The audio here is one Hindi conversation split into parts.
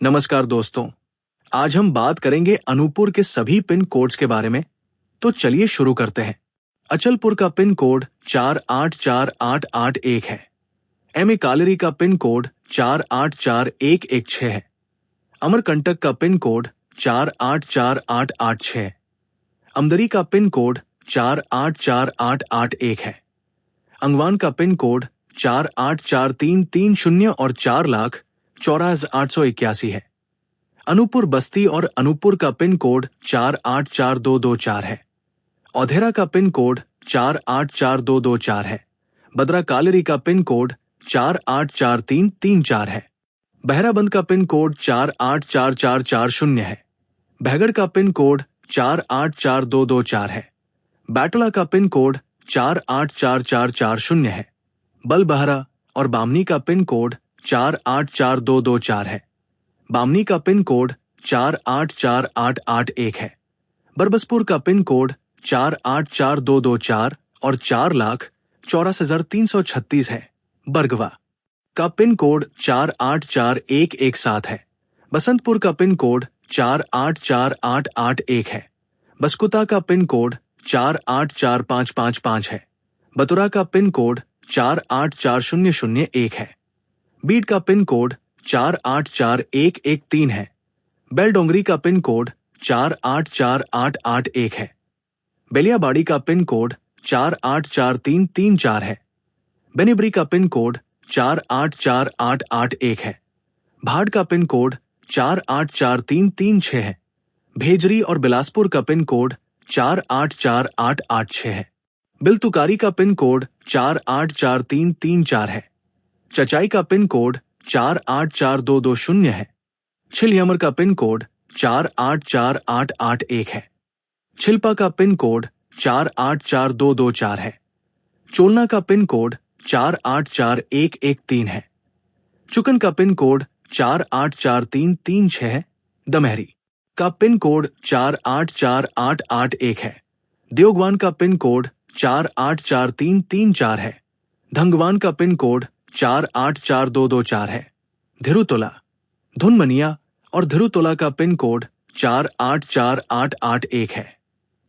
नमस्कार दोस्तों। आज हम बात करेंगे अनूपपुर के सभी पिन कोड्स के बारे में। तो चलिए शुरू करते हैं। अचलपुर का पिन कोड 484881 है। कालेरी का पिन कोड 484116 है। अमरकंटक का पिन कोड 484886 है। अमदरी का पिन कोड 484881 है। अंगवान का पिन कोड 484330 और 4,84,881 है। अनूपपुर बस्ती और अनूपपुर का पिन कोड 484224 है। औधेरा का पिन कोड 484224 है। बदरा कालेरी का पिन कोड 484334 है। बहराबंद का पिन कोड 484440 है। बहगढ़ का पिन कोड 484224 है। बैटला का पिन कोड 484440 है। बलबहरा और बामनी का पिन कोड 484224 है। बामनी का पिन कोड 484881 है। बरबसपुर का पिन कोड 484224 और 4,84,336 है। बरगवा का पिन कोड 484117 है। बसंतपुर का पिन कोड 484881 है। बसकुता का पिन कोड 484555 है। बतुरा का पिन कोड 484001 है। बीड का पिन कोड 484113 है। बेलडोंगरी का पिन कोड 484881 है। बेलियाबाड़ी का पिन कोड 484334 है। बेनिब्री का पिन कोड 484881 है। भाड़ का पिन कोड 484336 है। भेजरी और बिलासपुर का पिन कोड 484886 है। बिलतुकारी का पिन कोड 484334 है। चचाई का पिन कोड 484220 है। छिलियमर का पिन कोड 484881 है। छिलपा का पिन कोड 484224 है। चोलना का पिन कोड 484113 है। चुकन का पिन कोड 484336 है। दमहरी का पिन कोड 484881 है। देवगवान का पिन कोड 484334 है। धंगवान का पिन कोड 484224 है। धिरुतोला, धुनमनिया और धिरुतोला का पिन कोड 484881 है।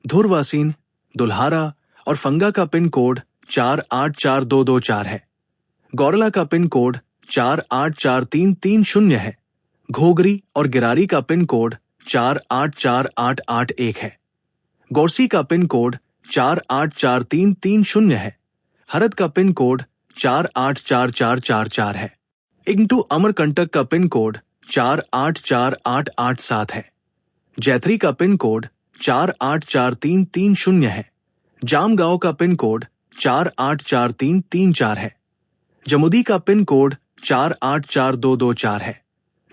धुरवासीन, दुल्हारा और फंगा का पिन कोड 484224 है। गौरला का पिन कोड 484330 है। घोगरी और गिरारी का पिन कोड 484881 है। गौरसी का पिन कोड 484330 है। हरद का पिन कोड 484444 है। इंटू अमरकंटक का पिन कोड 484887 है। जैतरी का पिन कोड 484330 है। जामगांव का पिन कोड 484334 है। जमुदी का पिन कोड 484224 है।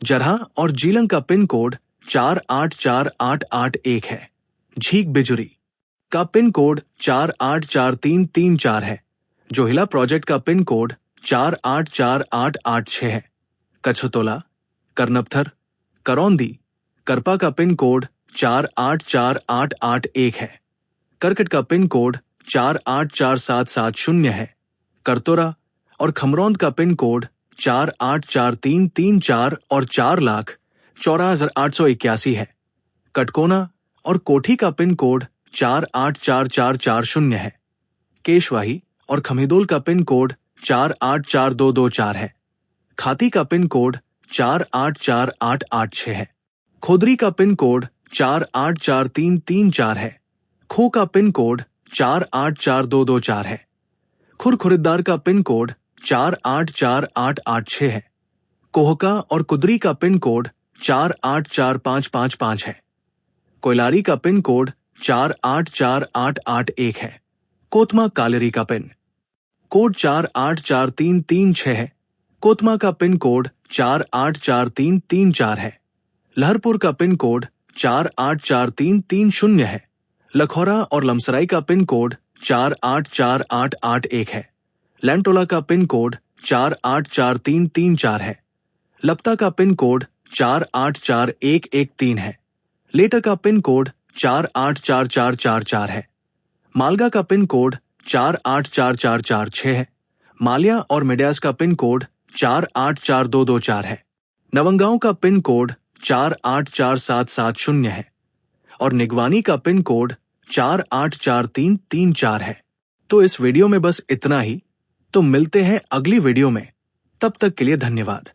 जरहा और जीलंग का पिन कोड 484881 है। झीक बिजुरी का पिन कोड 484334 है। जोहिला प्रोजेक्ट का पिन कोड 484886 है। कछतोला, करनपथर, करौंदी, करपा का पिन कोड 484881 है। करकट का पिन कोड 484770 है। करतोरा और खमरौंद का पिन कोड 484334 और 4,84,881 है। कटकोना और कोठी का पिन कोड 484440 है। केशवाही और खमीदोल का पिन कोड 484224 है। खाती का पिन कोड 484886 है। खोदरी का पिन कोड 484334 है। खो का पिन कोड 484224 है। खुरखुरिद्दार का पिन कोड 484886 है। कोहका और कुदरी का पिन कोड 484555 है। कोयलारी का पिन कोड 484881 है। कोतमा कालेरी का पिन कोड 484336 है। कोतमा का पिन कोड 484334 है। लहरपुर का पिन कोड 484330 है। लखौरा और लमसराई का पिन कोड 484881 है। लैंटोला का पिन कोड 484334 है। लपता का पिन कोड 484113 है। लेटा का पिन कोड 484444 है। मालगा का पिन कोड 484446 है। मालिया और मिडियास का पिन कोड 484224 है। नवंगांव का पिन कोड 484770 है और निगवानी का पिन कोड 484334 है। तो इस वीडियो में बस इतना ही। तो मिलते हैं अगली वीडियो में। तब तक के लिए धन्यवाद।